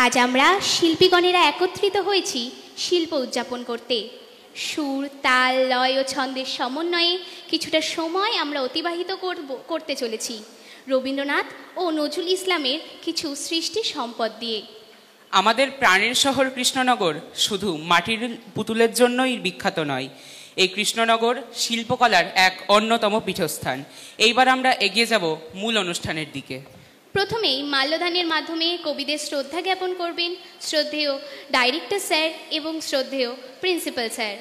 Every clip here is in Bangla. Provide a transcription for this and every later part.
আজ আমরা শিল্পীগণেরা একত্রিত হয়েছি শিল্প উদযাপন করতে। সুর, তাল, লয় ও ছন্দের সমন্বয়ে কিছুটা সময় আমরা অতিবাহিত করতে চলেছি রবীন্দ্রনাথ ও নজরুল ইসলামের কিছু সৃষ্টি সম্পদ দিয়ে। আমাদের প্রাণের শহর কৃষ্ণনগর শুধু মাটির পুতুলের জন্যই বিখ্যাত নয়, এই কৃষ্ণনগর শিল্পকলার এক অন্যতম পীঠস্থান। এইবার আমরা এগিয়ে যাব মূল অনুষ্ঠানের দিকে। প্রথমেই মাল্যদানের মাধ্যমে কবিদের শ্রদ্ধা জ্ঞাপন করবেন শ্রদ্ধেয় ডাইরেক্টর স্যার এবং শ্রদ্ধেয় প্রিন্সিপাল স্যার।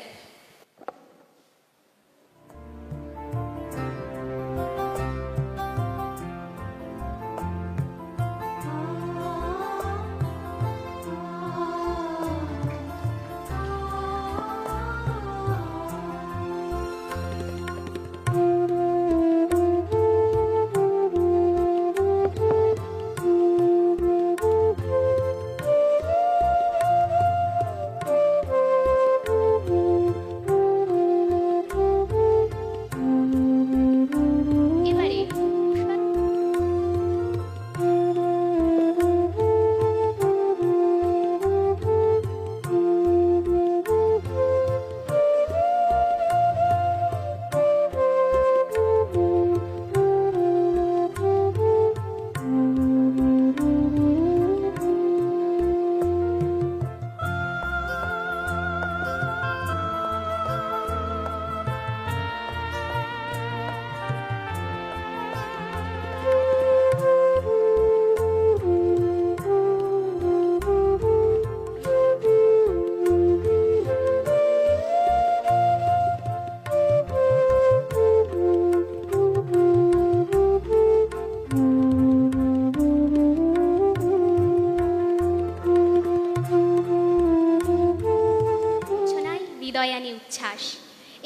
উচ্ছ্বাস,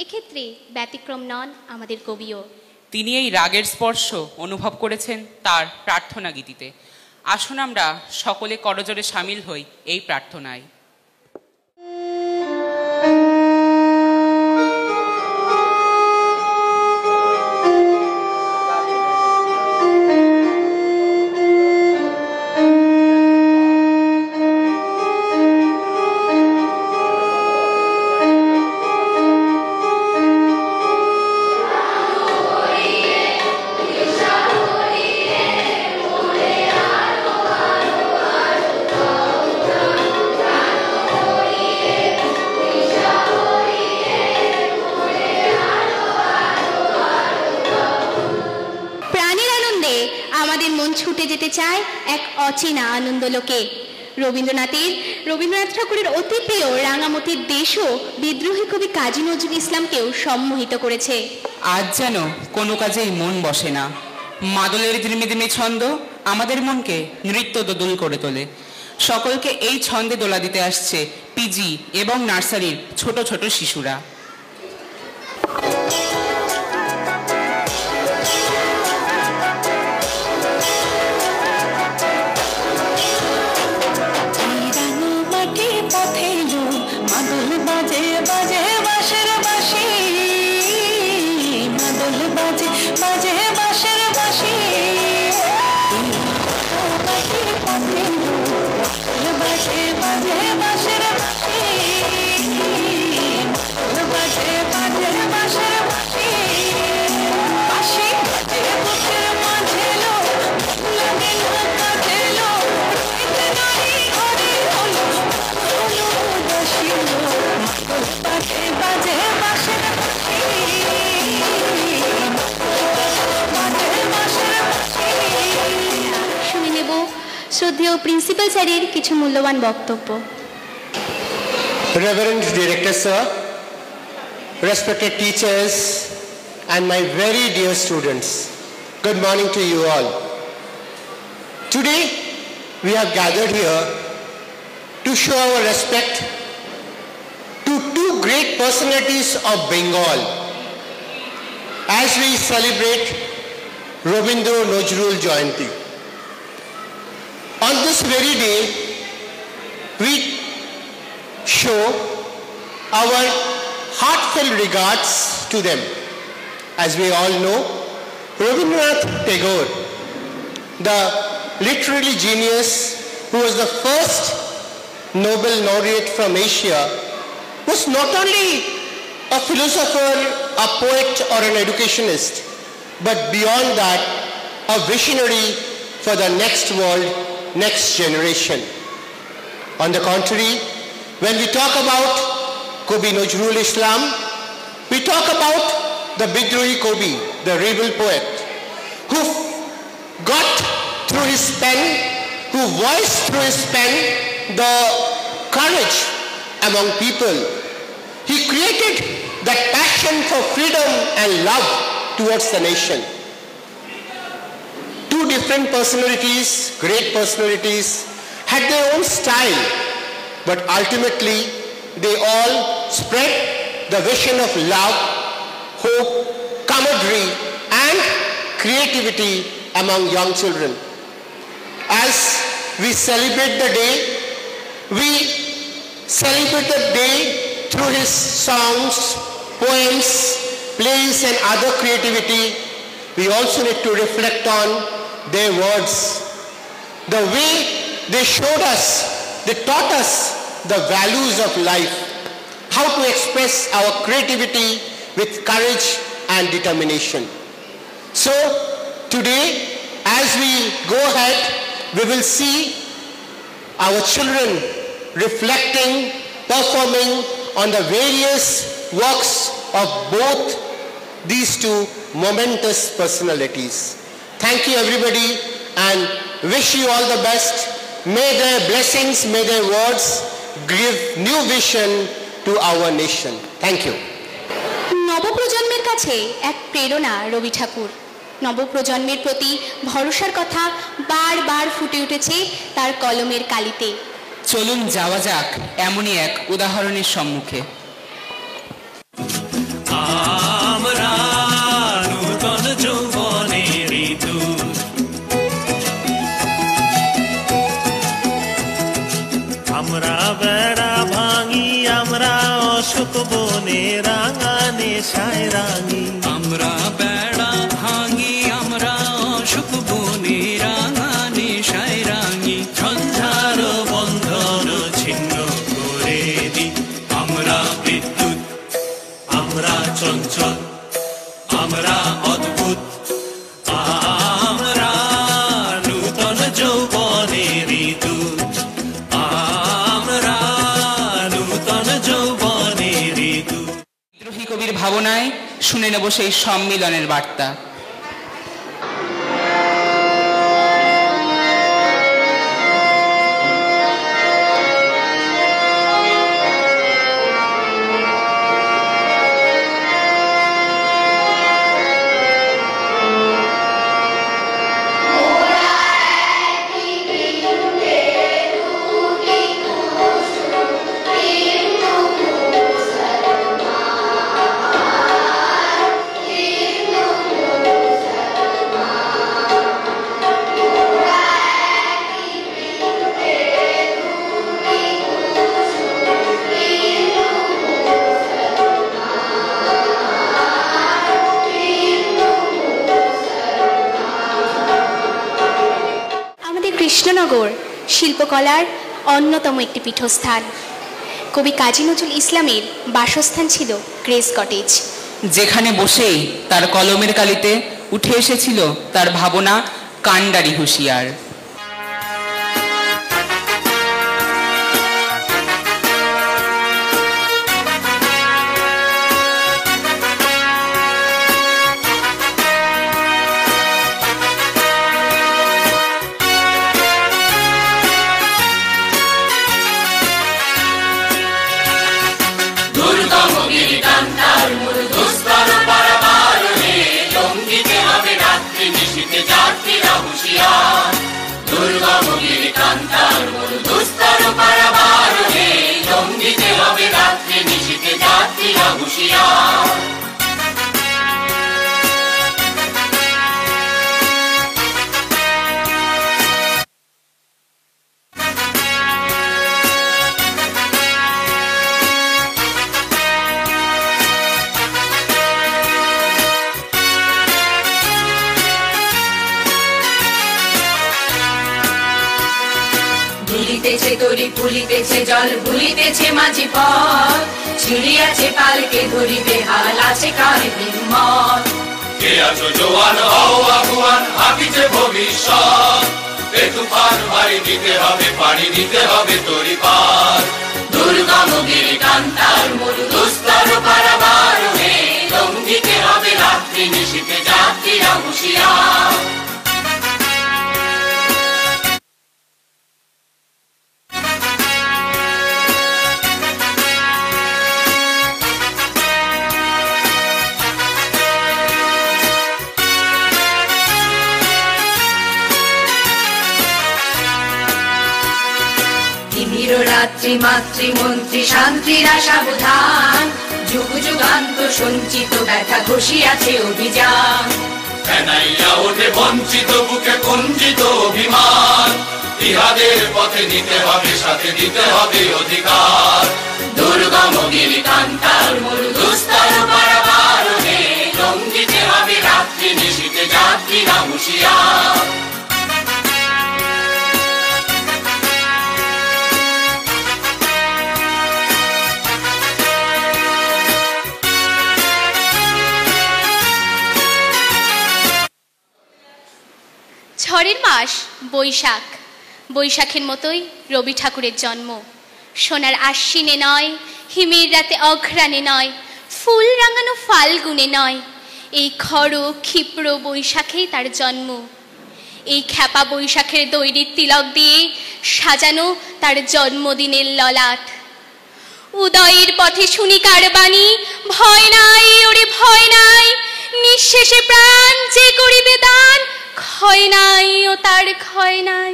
এক্ষেত্রে ব্যতিক্রম নন আমাদের কবিও। তিনি এই রাগের স্পর্শ অনুভব করেছেন তার প্রার্থনা গীতিতে। আসুন আমরা সকলে করজোড়ে সামিল হই এই প্রার্থনায়। ছুটে যেতে চায় এক অচেনা আনন্দ লোকে। রবীন্দ্রনাথ ঠাকুরের অতি প্রিয় রাঙামতির দেশও বিদ্রোহী কবি কাজী নজরুল ইসলামকেও সম্মোহিত করেছে। আজ যেন কোনো কাজেই মন বসে না, মাদলের ধিমিধিমি ছন্দ আমাদের মনকে নৃত্য দোদুল করে তোলে। সকলকে এই ছন্দে দোলা দিতে আসছে পিজি এবং নার্সারির ছোট ছোট শিশুরা। শ্রদ্ধেয় প্রিন্সিপাল স্যারের কিছু মূল্যবান বক্তব্য। Reverend Director Sir, respected teachers and my very dear students, good morning to you all. Today we have gathered here to show our respect to two great personalities of Bengal as we celebrate Rabindra Nazrul Jayanti. On this very day, we show our heartfelt regards to them. As we all know, Rabindranath Tagore, the literary genius who was the first Nobel laureate from Asia, was not only a philosopher, a poet, or an educationist, but beyond that, a visionary for the next world, next generation. On the contrary, when we talk about Kobi Nazrul Islam, we talk about the Bidrohi Kobi, the rebel poet, who got through his pen, who voiced through his pen the courage among people. He created that passion for freedom and love towards the nation. Two different personalities, great personalities, had their own style, but ultimately they all spread the vision of love, hope, camaraderie, and creativity among young children. As we celebrate the day, we celebrate the day through his songs, poems, plays, and other creativity. We also need to reflect on their words. The way they showed us, they taught us the values of life, how to express our creativity with courage and determination. So today, as we go ahead, we will see our children reflecting, performing on the various works of both these two momentous personalities. Thank you everybody and wish you all the best. May their blessings, may their words give new vision to our nation. Thank you. নবপ্রজন্মের কাছে এক প্রেরণা রবি ঠাকুর। নবপ্রজন্মের প্রতি ভরসার কথা বারবার ফুটে উঠেছে তার কলমের কালিতে। চলুন যাওয়া যাক এমনই এক উদাহরণের সম্মুখে। আমরা নূতন যৌবনের ঋতু, আমরা বেড়া ভাঙি, আমরা অশোক বনে রাঙা নেশায় রাঙি, আমরা বেড়া ভাঙি, আমরা অশোক বনে রাঙা নেশায় রাঙি, ঝঞ্ঝার বন্ধন ছিন্ন করে দিই, আমরা বিদ্যুৎ, আমরা চঞ্চল, আমরা অদ্ভুত, আমরা নূতন যৌবনের ঋতু, আমরা নূতন যৌবনের ঋতু। বিদ্রোহী কবির ভাবনায় শুনে নেব সেই সম্মিলনের বার্তা। কৃষ্ণনগর শিল্পকলার অন্যতম একটি পীঠস্থান। কবি কাজী নজরুল ইসলামের বাসস্থান ছিল গ্রেস কটেজ, যেখানে বসেই তার কলমের কালিতে উঠে এসেছিল তার ভাবনা কান্ডারি হুঁশিয়ার। ফুলিতেছে তরি ফুলিতেছে জল ভুলিতেছে মাঝি পথ ছিড়িয়াছে পালকে ধরিবে হাল আছে কারে হিম্মত কে আছো জোয়ান হও আগুয়ান হাকিছে ভবিষ্যৎ এ তুফান ভারী দিতে হবে পানি দিতে হবে তরি পার দুর্গম গিরি কান্তার মরু দুস্তর পারাবার হে লঙ্ঘিতে হবে রাত্রি নিশীতে যাত্রীরা হুঁশিয়ার রাত্রি মাতৃমন্ত্রী শান্তিরা সাবধান যুগ যুগান্ত সঞ্চিত ব্যথা ঘষিয়াছে অভিযান ফেনাইয়া ওঠে বঞ্চিত বুকে কঞ্চিত অভিমান ইহাদের পথে নিতে হবে সাথে দিতে হবে অধিকার দুর্গম গিরি কান্তার মরু দুস্তর পারাবার হে লঙ্ঘিতে হবে রাত্রি নিশীতে যাত্রীরা হুঁশিয়ার ঝড়ের মাস বৈশাখ বৈশাখের মতোই রবি ঠাকুরের জন্ম সোনার আশ্বিনে নয় হিমের রাতে অঘ্রাণে নয় ফুল রাঙানো ফাল্গুনে নয় এই খড় ক্ষিপ্র বৈশাখেই তার জন্ম এই খ্যাপা বৈশাখের দৈরির তিলক দিয়ে সাজানো তার জন্মদিনের ললাট উদয়ের পথে শুনি কার বাণী ভয় নাই ওরে ভয় নাই নিঃশেষে প্রাণ যে করিবে দান ক্ষয় নাই ও তার ক্ষয় নাই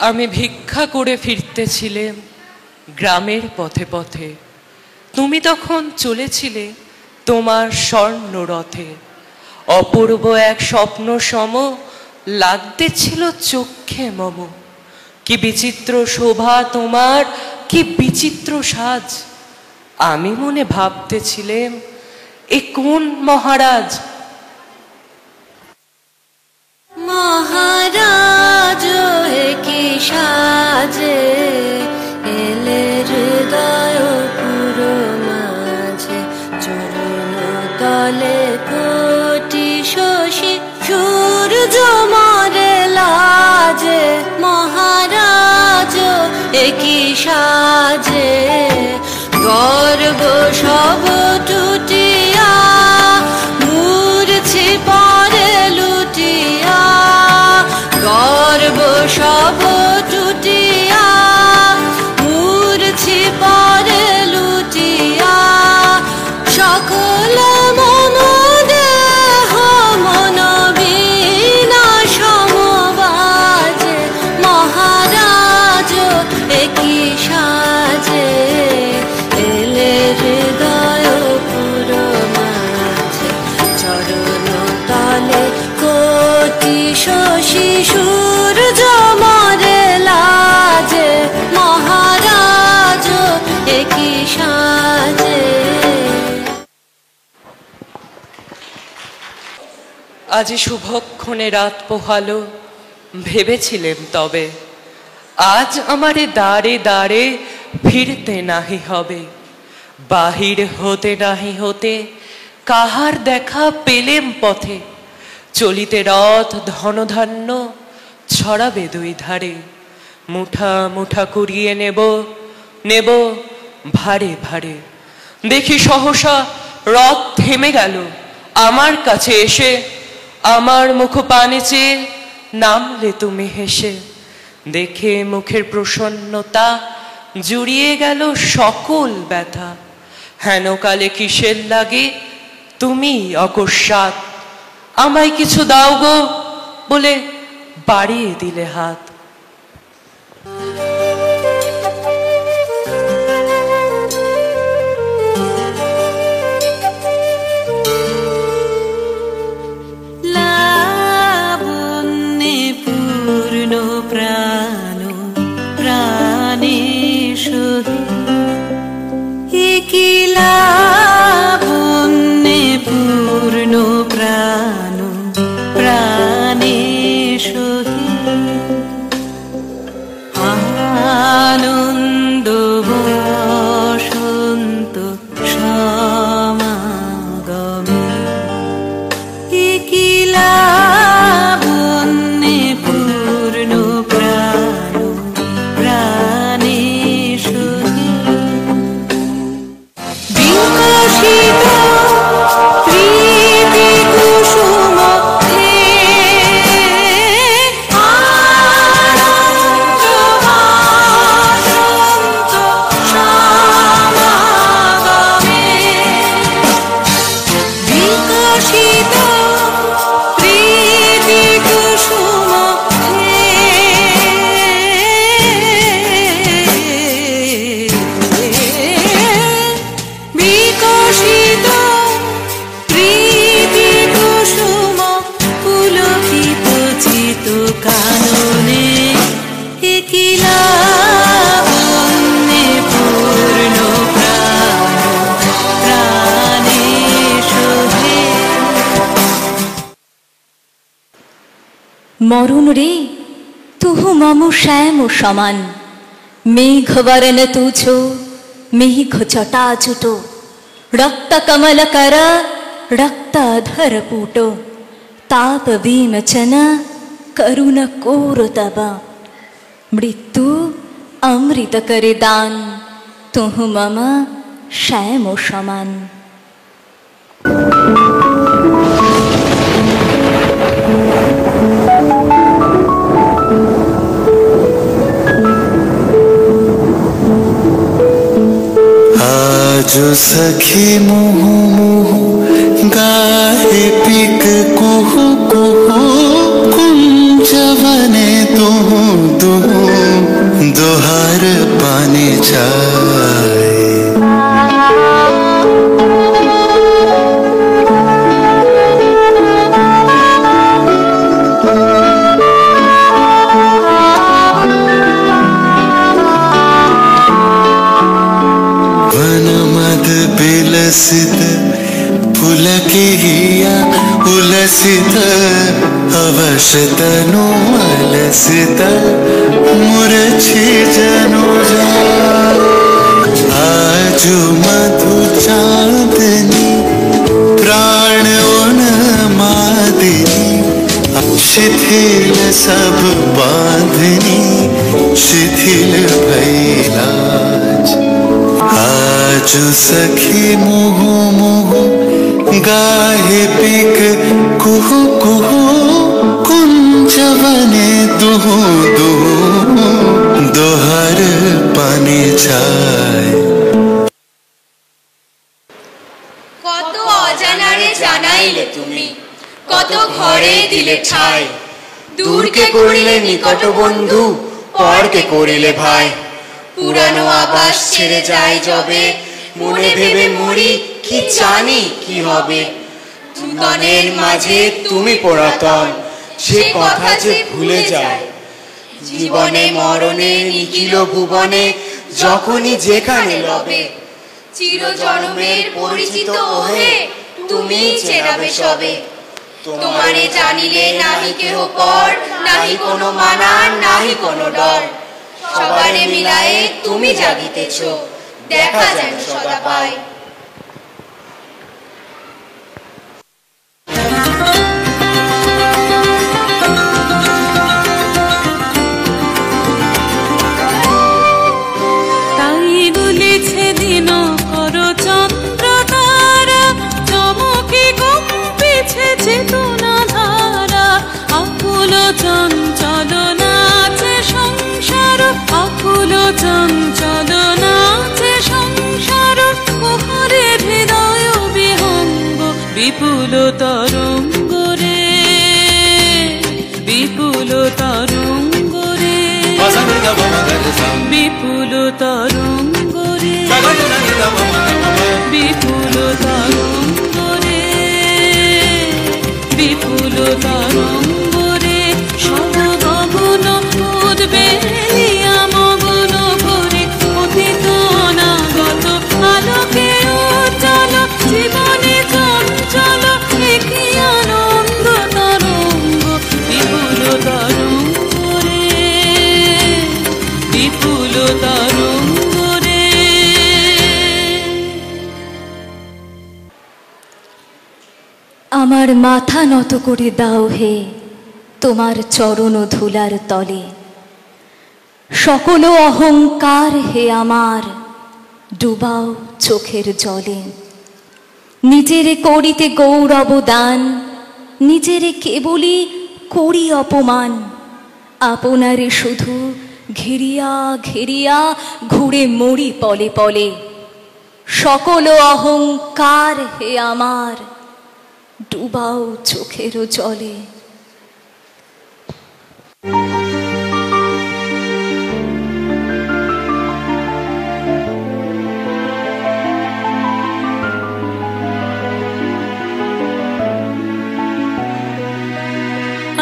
আমি ভিক্ষা করে ফিরতেছিলাম গ্রামের পথে পথে তুমি তখন চলেছিলে তোমার স্বর্ণ রথে অপূর্ব এক স্বপ্ন সম লাগতেছিল চোখে মম কি বিচিত্র শোভা তোমার কি বিচিত্র সাজ আমি মনে ভাবতেছিলাম এ কোন মহারাজ মহারাজ কি সাজে এলে হৃদয় পুরো মাঝে চরণ তলে কোটি শশী সূর্য মরে লাজে মহারাজ কি সাজে গর্ব সব টুটিয়া মূর্ছি পরে লুটিয়া গর্ব সব টুটিয়া মূর্ছি পরে লুটিয়া সকল মন দেহ মন বিনা সমবাজে মহারাজ একই সাজে এলে হৃদয় শশী সূর্য মরে লাজে মহারাজ একই সাজে। আজি শুভক্ষণে রাত পোহালো, ভেবেছিলেম তবে আজ আমারে দাঁড়ে দাঁড়ে ফিরতে নাহি হবে। বাহির হতে নাহি হতে কাহার দেখা পেলেম পথে, চলিতে রথ ধনধান্য ছড়াবে দুই ধারে। মুঠা মুঠা কুড়িয়ে নেব নেব ভারে ভারে। দেখি সহসা রথ থেমে গেল আমার কাছে এসে, আমার মুখ পানে চেয়ে নামলে তুমি হেসে। দেখে মুখের প্রসন্নতা জুড়িয়ে গেল সকল ব্যথা। হেন কালে কিসের লাগে তুমি অকস্মাৎ, আমায় কিছু দাও গো বলে বাড়িয়ে দিলে হাত। লাবণ্যে পূর্ণ প্রাণ প্রাণে সহি, কি লাবণ্যে পূর্ণ প্রাণ প্রাণে সহি। আনন্দ বসন্ত সমাগমে, কি লাবণ্যে পূর্ণ প্রাণ প্রাণে সহি। বিকশিত প্রীতি কুসুম আনন্দ বসন্ত সমাগমে, বিকশিত প্রীতি কুসুম বিকশিত প্রীতি কুসুম পুলকিত চিত কাননে, কি লাবণ্যে পূর্ণ প্রাণ প্রাণে শোভে। মরুণ রে তুহু মম শ্যাম সমান, মেঘ বরণ তুছ মেঘ চটাচুট, রক্ত কমল কর রক্তাধর পুট, তাপ বিমচন করুণ কোর তব, মৃত্যু অমৃত করে দান তুহু মম শ্যাম সমান। आज सखी मुहु मुहु गाहे पिक कुहु कुहु, कुंजवने तुहु दुहु दोहर पानी चाय। बिलसित पुलके हिया उलसित, अवश्य तनु अलसित मुरछी जनु जा। आजु मधु चांदनी प्राण उन्मादिनी, शिथिल सब बांधनी शिथिल भैलाज। आजु सखी मुहु मुहु गाहे पिक कुहु कुहु, कुंजवने दुहु दुहु दोहर पानी चाय। কত অজানারে জানাইলে তুমি, কত ঘরে দিলে ঠাই। দূরকে করিলে নিকট বন্ধু, পরকে করিলে ভাই। পুরানো আবাস ছেড়ে যাই যবে, মনে ভেবে মরি কি জানি কি হবে। নূতনের মাঝে তুমি পুরাতন, সে কথা যে ভুলে যায়। জীবনে মরণে নিখিল ভুবনে যখনই যেখানে লবে, চিরজনমের পরিচিত ওহে তুমি চেনাবে সবে। তোমারে জানিলে নাহি কেহ পর, নাহি কোনো মানান নাহি কোনো ডর। সবারে মিলায়ে তুমি জাগিতেছ, দেখা যেন সদা পায়। চঞ্চল নাচে সংসার, আকুল চঞ্চল নাচে সংসার, ওহরে হৃদয় বিহঙ্গ বিপুল তরঙ্গ রে, বিপুল তরঙ্গ রে, বিপুল তরঙ্গ রে, বিপুল তরঙ্গ রে, বিপুল তরঙ্গ রে। সব গগন উদ্বেলিয়া মগন ভরে, অতীত অনাগত আলোকে উজ্জ্বল, জীবনে চঞ্চল একই আনন্দ তরঙ্গ, বিপুল তরঙ্গ রে, বিপুল তরঙ্গ রে। আমার মাথা নত করে দাও হে তোমার চরণ ধুলার তলে, সকল অহংকার হে আমার ডুবাও চোখের জলে। নিজেরে করিতে গৌরব দান, নিজেরে কেবলই করি অপমান, আপনারে শুধু ঘিরিয়া ঘিরিয়া ঘুরে মরি পলে পলে। সকল অহংকার হে আমার ডুবাও চোখের জলে।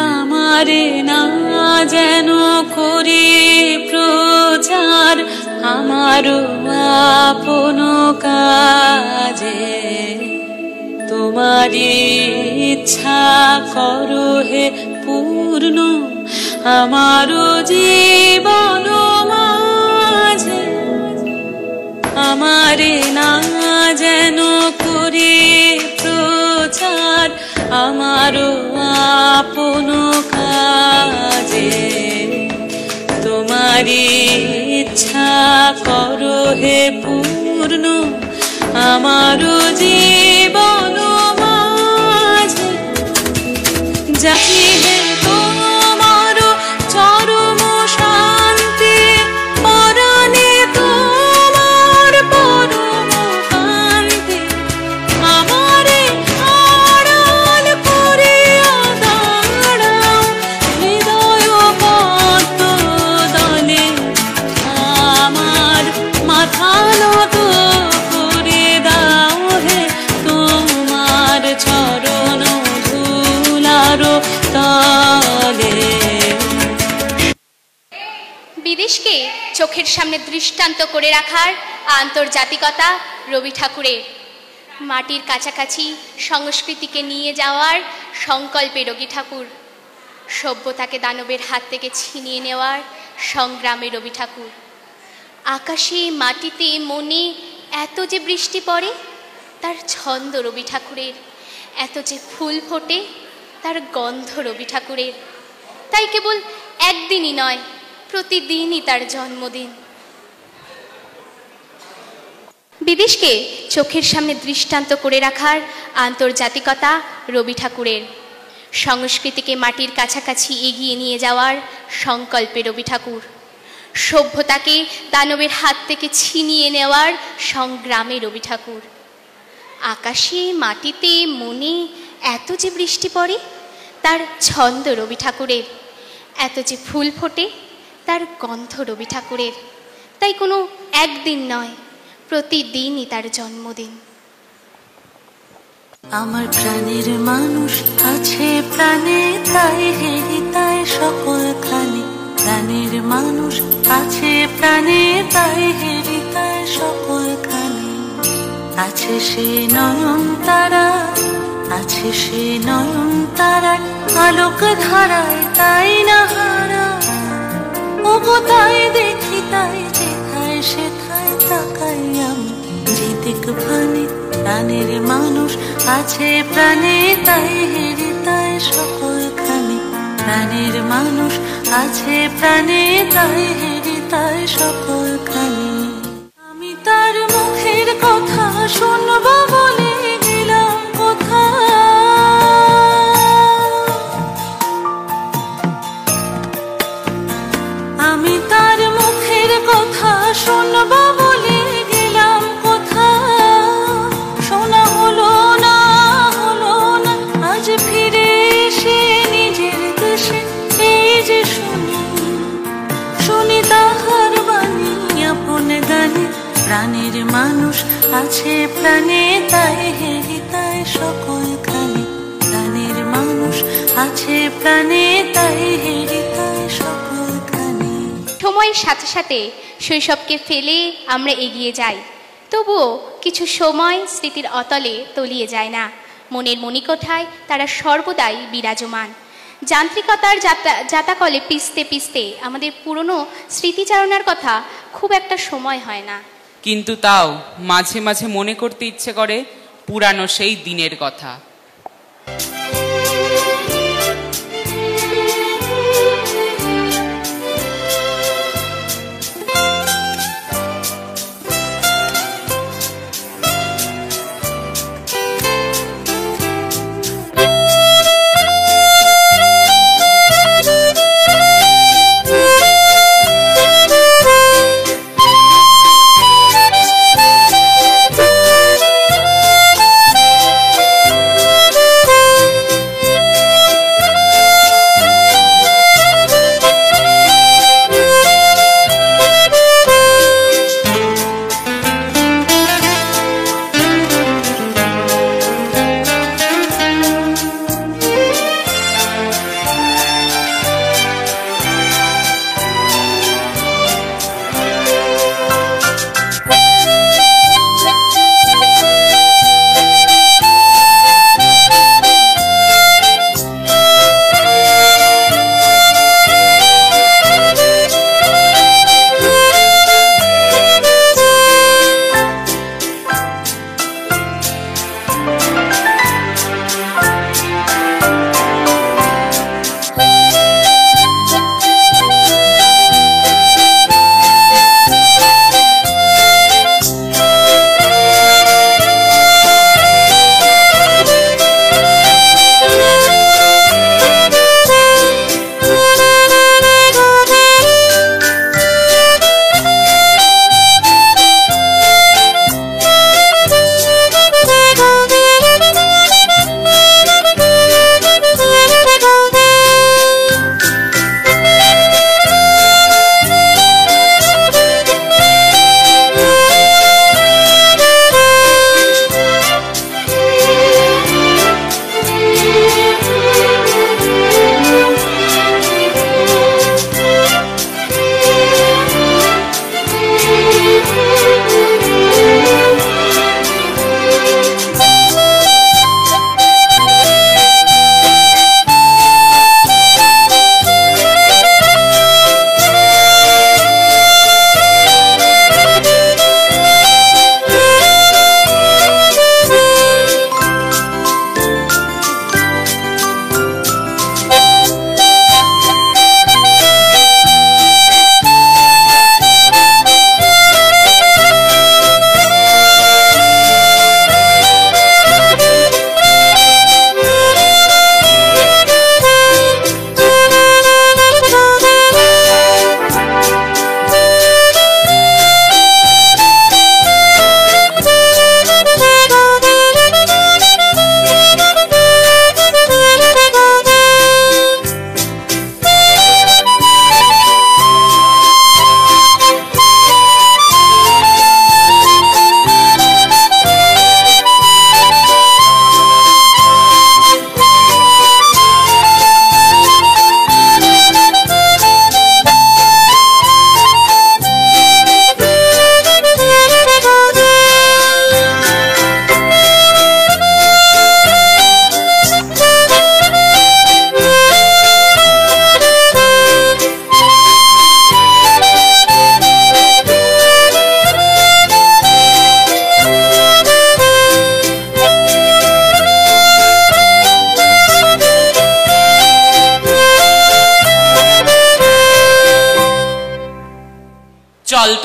আমারে না যেন করি প্রচার, আমারও আপন কাজে, তোমারি ইচ্ছা করো হে পূর্ণ আমারও জীবন মাঝে। আমারে না যেন করি প্রচার, আমারও আপন কাজে, তোমারি ইচ্ছা করো হে পূর্ণ আমারও জীবন মাঝে। যাই হে তোমার চরম শান্তি, পরাণে তোমার পরম কান্তি, আমারে আড়াল করিয়া দাঁড়াও হৃদয় পদ্ম দলে। আমার মাথা নত করে দাও হে তোমার চরণ ধুলার তলে। বিদেশকে চোখের সামনে দৃষ্টান্ত করে রাখার আন্তর্জাতিকতা রবি ঠাকুরের। মাটির কাছাকাছি সংস্কৃতিকে নিয়ে যাওয়ার সংকল্পে রবি ঠাকুর। সভ্যতাকে দানবের হাত থেকে ছিনিয়ে নেওয়ার সংগ্রামে রবি ঠাকুর। আকাশে মাটিতে মনে এত যে বৃষ্টি পড়ে তার ছন্দ রবি ঠাকুরের, এত যে ফুল ফোটে তার গন্ধ রবি ঠাকুরের। তাই কেবল একদিনই নয়, প্রতিদিনই তার জন্মদিন। বিদেশকে চোখের সামনে দৃষ্টান্ত করে রাখার আন্তর্জাতিকতা রবি ঠাকুরের। সংস্কৃতিকে মাটির কাছাকাছি এগিয়ে নিয়ে যাওয়ার সংকল্পে রবি ঠাকুর। সভ্যতাকে দানবের হাত থেকে ছিনিয়ে নেওয়ার সংগ্রামে রবি ঠাকুর। আকাশে মাটিতে মনে এত যে বৃষ্টি পড়ে তার ছন্দ রবি ঠাকুরের, এত যে ফুল ফোটে তার গন্ধ রবি ঠাকুরের। তাই কোনো একদিন নয়, প্রতিদিনই তার জন্মদিন। আমার প্রাণের মানুষ আছে প্রাণে, তাই হৃদয় সকলখানে। প্রাণের মানুষ আছে প্রাণে, তাই হৃদয় সকলখানে। আছে সে নয়ন তারা, আছে সে নয়ন তারা, আলোক ধারায় তাই না হারা। ওগো তাই দেখি, তাই যেথায় সেথায় তাকাই আমি, যেদিক ভানে। প্রাণের মানুষ আছে প্রাণে, তাই হৃদয় সকলখানে। প্রাণের মানুষ আছে প্রাণে, তাই হৃদয় সকলখানে। আমি তার মুখের কথা শুনবো বলে গেলাম কোথা, আমি তার মুখের কথা শুনবো বলে গেলাম কোথা। শোনা হলো না, হলো না, আজ ফিরে এসে নিজের দেশে এই যে শুনি, শুনি তাহার বাণী আপন গানে। প্রাণের মানুষ আছে প্রাণে, তাই হৃদয় সকলখানে। প্রাণের মানুষ আছে প্রাণে, তাই হৃদয় সকলখানে। সময়ের সাথে সাথে শৈশবকে ফেলে আমরা এগিয়ে যাই, তবুও কিছু সময় স্মৃতির অতলে তলিয়ে যায় না। মনের মণিকোঠায় তারা সর্বদাই বিরাজমান। যান্ত্রিকতার যাতাকলে পিছতে পিছতে আমাদের পুরনো স্মৃতিচারণার কথা খুব একটা সময় হয় না, কিন্তু তাও মাঝে মাঝে মনে করতে ইচ্ছে করে পুরানো সেই দিনের কথা।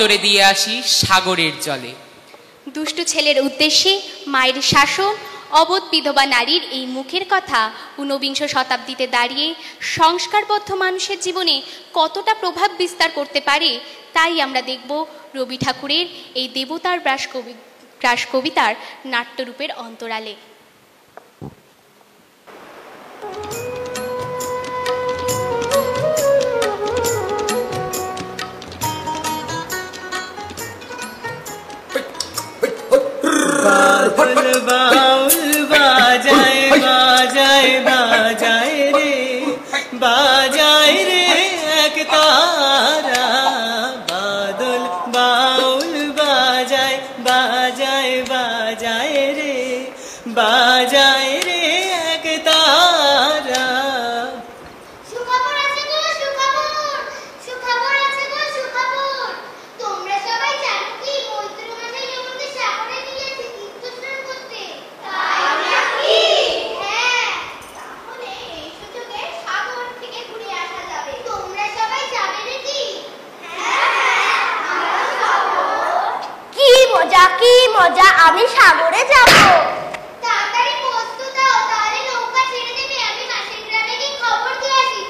তোরে দিয়ে আসি সাগরের জলে। দুষ্টু ছেলের উদ্দেশ্যে মায়ের শাসন, অবোধ বিধবা নারীর এই মুখের কথা ঊনবিংশ শতাব্দীতে দাঁড়িয়ে সংস্কারবদ্ধ মানুষের জীবনে কতটা প্রভাব বিস্তার করতে পারে তাই আমরা দেখব রবি ঠাকুরের এই দেবতার ব্রাস কবিতার নাট্যরূপের অন্তরালে। বাদল বাউল বাজায় বাজায় বাজায় রে, বাজায় রে এক তারা। বাদল বাউল বাজায় বাজায় বাজায় রে, বাজায় রে এক তারা। কি মজা, আমি সাগরে যাব। তাড়াতাড়ি প্রস্তুত দাও, তাহলে নৌকা ছেড়ে দেবে। আমি মাসির গ্রামে গিয়ে খবর দিয়ে আসি।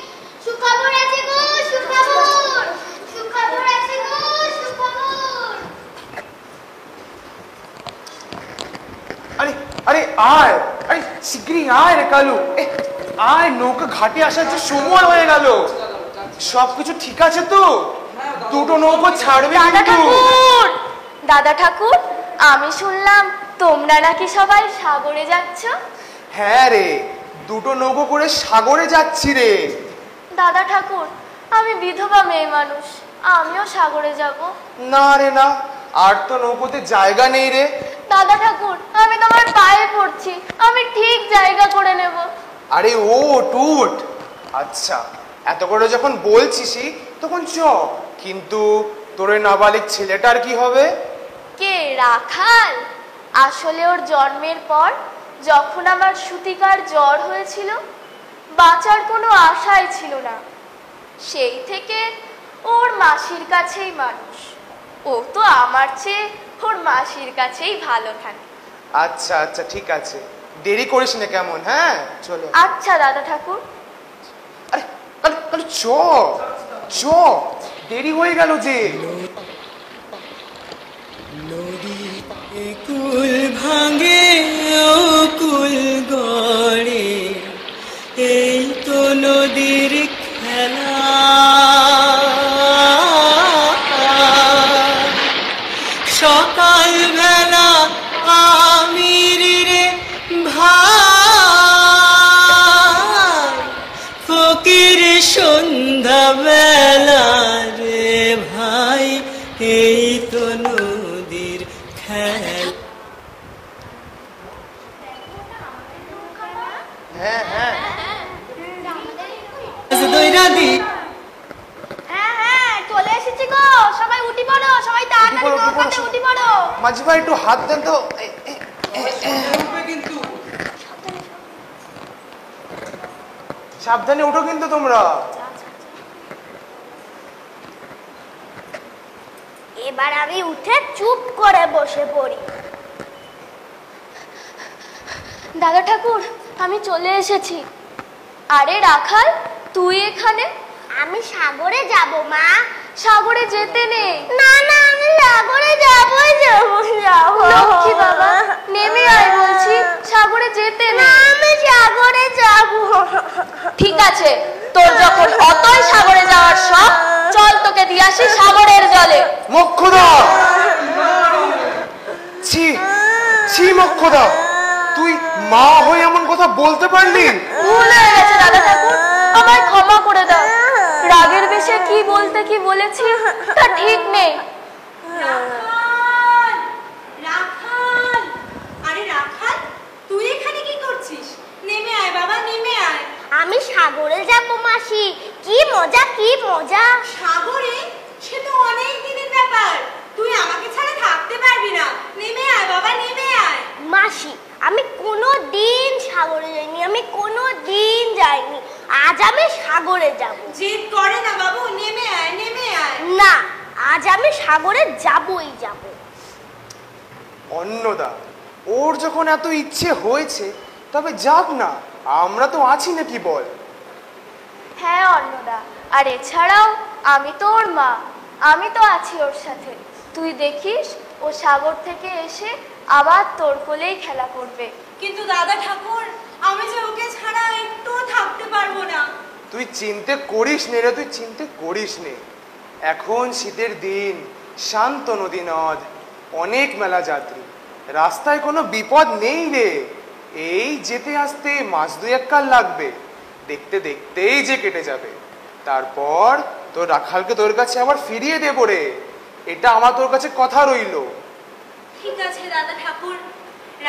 সুখবর আছে গো, সুখবর, সুখবর আছে গো, সুখবর। আরে আরে আয়, আরে শিগগিরই আয় রে কালু, আয়, নৌকা ঘাটে আসার যে সময় হয়ে গেল। সবকিছু ঠিক আছে তো? দুটো নৌকা ছাড়বে কিন্তু। দাদা ঠাকুর, আমি শুনলাম তোমরা নাকি সবাই সাগরে যাচ্ছ। হ্যাঁ রে, দুটো নৌকো করে সাগরে যাচ্ছি রে। দাদা ঠাকুর, আমি বিধবা মেয়ে মানুষ, আমিও সাগরে যাব। না রে না, আর তো নৌকোতে জায়গা নেই রে। দাদা ঠাকুর, আমি তোমার পায়ে পড়ছি, আমি ঠিক জায়গা করে নেব। আরে ও টুট, আচ্ছা এত করে যখন বলছিসই তখন চ। কিন্তু তোর নাবালিক ছেলেটার কি হবে? কে, রাখাল? আসলে ওর জন্মের পর যখন আমার সুতিকার জ্বর হয়েছিল, বাঁচার কোনো আশাই ছিল না। সেই থেকে ওর মাসির কাছেই মানুষ। ও তো আমার চেয়ে ওর মাসির কাছেই ভালো থাকে। আচ্ছা আচ্ছা ঠিক আছে, দেরি করিস না কেমন? হ্যাঁ চলো। আচ্ছা দাদা ঠাকুর। আরে আরে চ চ, দেরি হয়ে গেল যে। নদী কুল ভাঙে ও কুল গড়ে, এই তো নদীর খেলা। সকাল বেলা আমির রে ভাই, ফকির সন্ধ্যা বেলা রে ভাই, এই তো নদীর খেলা। হ্যাঁ হ্যাঁ হ্যাঁ চলে এসেছি গো, সবাই উঠি পড়ো, সবাই তাড়াতাড়ি নৌকাতে উঠি পড়ো। মাঝি ভাই একটু হাত দেন তো। সাবধানে উঠো কিন্তু তোমরা। এবার আমি উঠে চুপ করে বসে পড়ি। দাদা ঠাকুর, আমি চলে এসেছি। আরে রাখাল, তুই এখানে? আমি সাগরে যাব মা। সাগরে যেতে নেই। না না, আমি সাগরে যাবই যাবো যাবো। লক্ষ্মী বাবা, নেমে আয় বলছি, সাগরে যেতে নেই। আমি সাগরে যাব। ঠিক আছে, তোর যখন অতই সাগরে যাওয়ার শখ, চল তোকে দিয়ে আসি সাগরের জলে। মোক্ষদা, ছি ছি মোক্ষদা, তুই মা হয়ে এমন কথা বলতে পারলি? ভুল হয়ে গেছে দাদা ঠাকুর, আমায় ক্ষমা করে দাও। রাগের বেশে কি বলতে কি বলেছি তা ঠিক নেই। রাখাল, আরে রাখাল, তুই এখানে কি করছিস? নেমে আয় বাবা, নেমে আয়। আমি সাগরে যাব মাসি, কি মজা কি মজা। সাগরে? সে তো অনেক দিনের ব্যাপার, তুই আমাকে ছাড়া থাকতে পারবি না। নেমে আয় বাবা, নেমে আয়। মাসি, আমি কোনো দিন সাগরে যাইনি, আমি কোনো দিন যাইনি। আজ আমি সাগরে যাব। জিদ করে না বাবু, নেমে আয়, নেমে আয়। না, আজ আমি সাগরে যাবই যাব। অন্নদা, ওর যখন এত ইচ্ছে হয়েছে তবে যাক না, আমরা তো আছি নাকি বল। হ্যাঁ অন্নদা, আর এছাড়াও আমি তো ওর মা, আমি তো আছি ওর সাথে। তুই দেখিস ও সাগর থেকে এসে আবার তোর কোলেই খেলা করবে। কিন্তু দাদা ঠাকুর, আমি যে ওকে ছাড়া একটুও থাকতে পারবো না। তুই চিন্তা করিস নে রে, তুই চিন্তা করিস নে। এখন শীতের দিন, শান্ত নদী নদ, অনেক মেলা যাত্রী, রাস্তায় কোনো বিপদ নেই রে। এই যেতে আসতে মাস 2-1 কাল লাগবে, দেখতে দেখতেই যে কেটে যাবে। তারপর তোর রাখালকে তোর কাছে আবার ফিরিয়ে দেবো রে, এটা আমার তোর কাছে কথা রইল। ঠিক আছে দাদা ঠাকুর।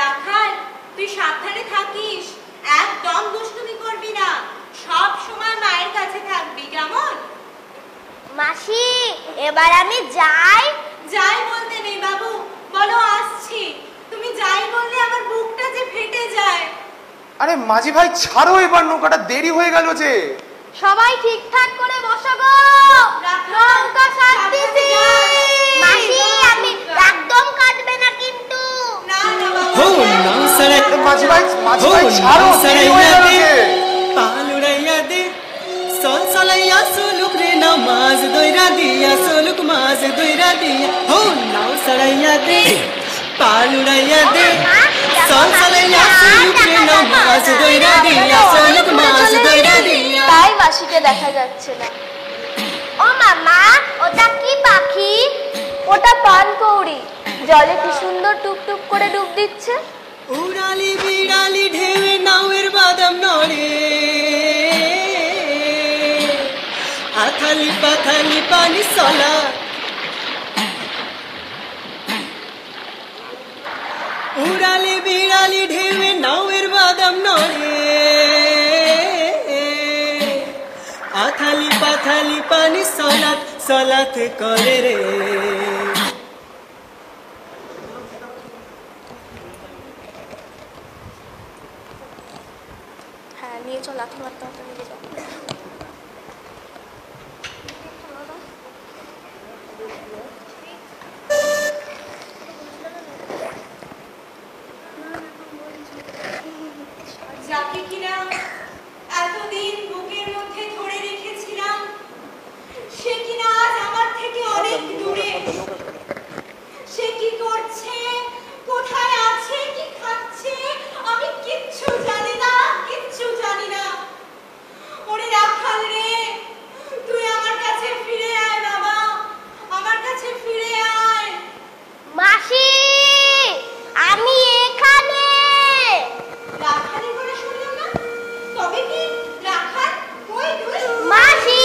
রাখাল, তুই সাবধানে থাকিস, একদম দুষ্টুমি করবি না, সব সময় মায়ের কাছে থাকবি, কেমন? মাসি, এবার আমি যাই। যাই বলতে নেই বাবু, বলো আসছি। তুমি যাই বললে আমার বুকটা যে ফেটে যায়। আরে মাঝি ভাই ছাড়ো এবার নৌকাটা, দেরি হয়ে গেল যে। সবাই ঠিকঠাক করে বসো গো, নৌকা সাজতেছি। মাসি, আমি একদম কাটবে না কিন্তু। हो नाव सड़े মাঝি ভাই हो ছাড়ো, नाव দেরি হয়ে सड़ैया গেল दे যে। पालुड़ैया दे सोल सलैया सोलुक रे नमाज दोइरा दिया सोलुक माज दोइरा दिया हो नाव सड़ैया दे पालुड़ैया दे सोल सलैया सोलुक रे नमाज दोइरा दिया सोलुक माज दोइरा दिया। তাই মাসিকে দেখা যাচ্ছে না। ও মামা, ওটা কি পাখি? ওটা পানকৌড়ি, জলে কি সুন্দর টুকটুক করে ডুব দিচ্ছে। উড়ালি বিড়ালি ঢেউয়ে নাওয়ের বাদাম নড়ে, আথালি পাথালি পানি সলা। উড়ালি বিড়ালি ঢেউয়ে নাওয়ের বাদাম নড়ে, আথালি পাথালি পানি সলাত সলাত করে রে। হ্যাঁ, নিয়ে চল, লাঠি মারতে হবে, নিয়ে চল। যাকে কিনা এতদিন বুকের মধ্যে ধরে রেখেছিলাম, সে কিনা আজ আমার থেকে অনেক দূরে। সে কি করছে, কোথায় আছে, কি খাচ্ছে, আমি কিচ্ছু জানি না, কিচ্ছু জানি না। ওরে রাখাল রে, তুই আমার কাছে ফিরে আয় বাবা, আমার কাছে ফিরে আয়। মাসি, আমি এখানে। রাখালি করে শুনলাম না, তবে কি রাখাল? কই তুই? মাসি,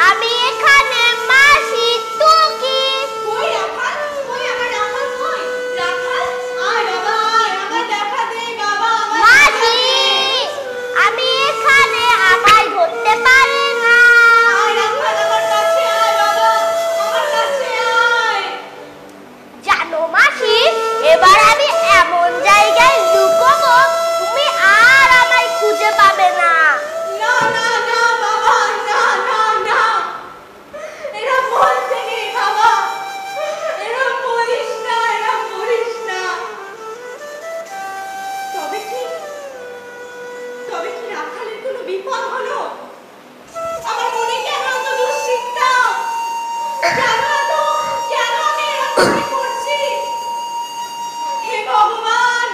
আমি এখানে। মাসি, তুই কি? কই রাখাল? কই আমার রাখাল? কই রাখাল? আয় বাবা, আয়, আমার দেখা দে বাবা, আমার মাসি, আমি এখানে, আমায় ধরতে পারে না। আয় রাখাল, আমার কাছে আয় বাবা, আমার কাছে আয়। জানো মাসি, এবার আমি এমন জায়গায় লুকোবো, তুমি আর আমায় খুঁজে পাবে না। না না না বাবা, না না না, এরা বলতে নেই বাবা, এরা বলিস না, এরা বলিস না। তবে কি রাখালের কোনো বিপদ হলো? আমার মনে কেন এত দুশ্চিন্তা? কেন আমি এরকম করছি? হে ভগবান,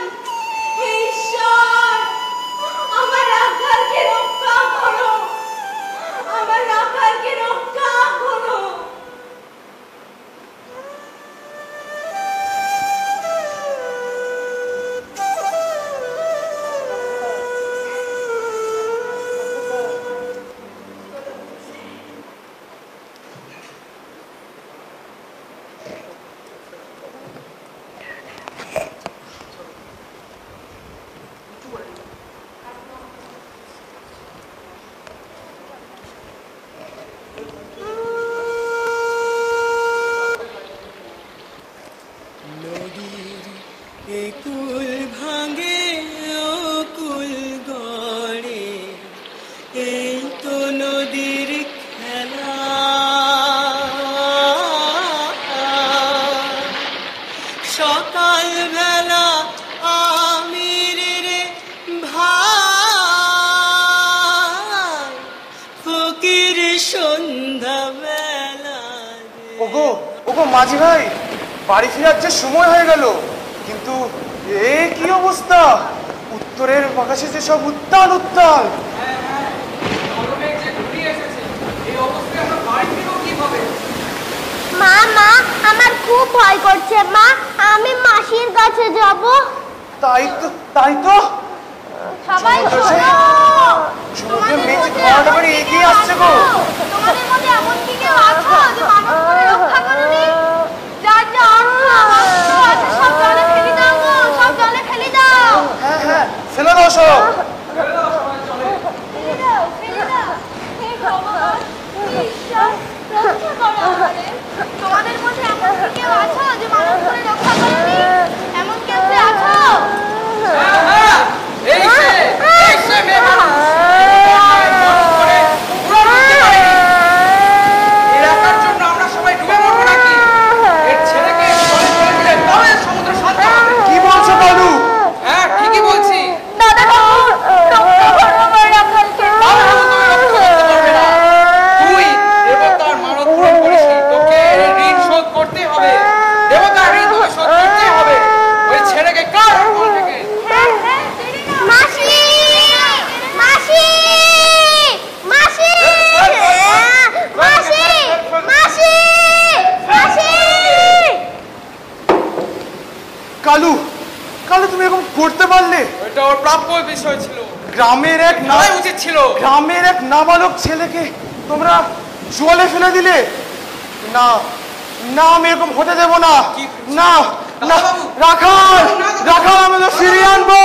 হে ঈশ্বর, আমার রাখালকে রক্ষা করো, আমার রাখালকে রক্ষা করো। ওগো ওগো মাঝি ভাই, বাড়ি ফেরার যে সময় হয়ে গেল, কিন্তু এ কি অবস্থা? উত্তরের আকাশে যে সব উত্তাল উত্তাল। মা মা আমার খুব ভয় করছে মা, আমি মাসির কাছে যাব। তাই তো সবাই শোনো, সমুদ্রের মেঘ ঘোড়াটা করে এগিয়ে আসছে গো। তোমাদের মধ্যে এমন কি কেউ আছো যে মানুষ করে রক্ষা করবে? যার যা অর্থ আছে সব জলে ফেলে দাও গো, সব জলে ফেলে দাও। হ্যাঁ হ্যাঁ, ফেলে দাও সব। ফেলে দাও ফেলে দাও। হে ভগবান, হে ঈশ্বর, রক্ষা করো আমাদের। তোমাদের মধ্যে এমন কি কেউ আছো যে মানুষ করে রক্ষা করবে? এমন কেউ কি আছো? কি বলছো কালু? হ্যাঁ ঠিকই বলছি। দাদা ঠাকুর, রক্ষা করো আমার রাখালকে। তুই দেবতার মানত পূরণ করেছিস, তোকে ঋণ শোধ করতে হবে। দেবতার ঋণ তোকে শোধ করতে হবে। ওই ছেলেকে কার মন থেকে? মাসি মাসি মাসি মাসি মাসি মাসি। কালু কালু, তুমি এরকম করতে পারলে? এটা ওর প্রাপ্য বিষয় ছিল। গ্রামের এক উচিত ছিল। গ্রামের এক নাবালক ছেলেকে তোমরা জলে ফেলে দিলে। না না, আমি এরকম হতে দেব না। না না, রাখাল রাখাল, আমি তো ফিরিয়ে আনবো।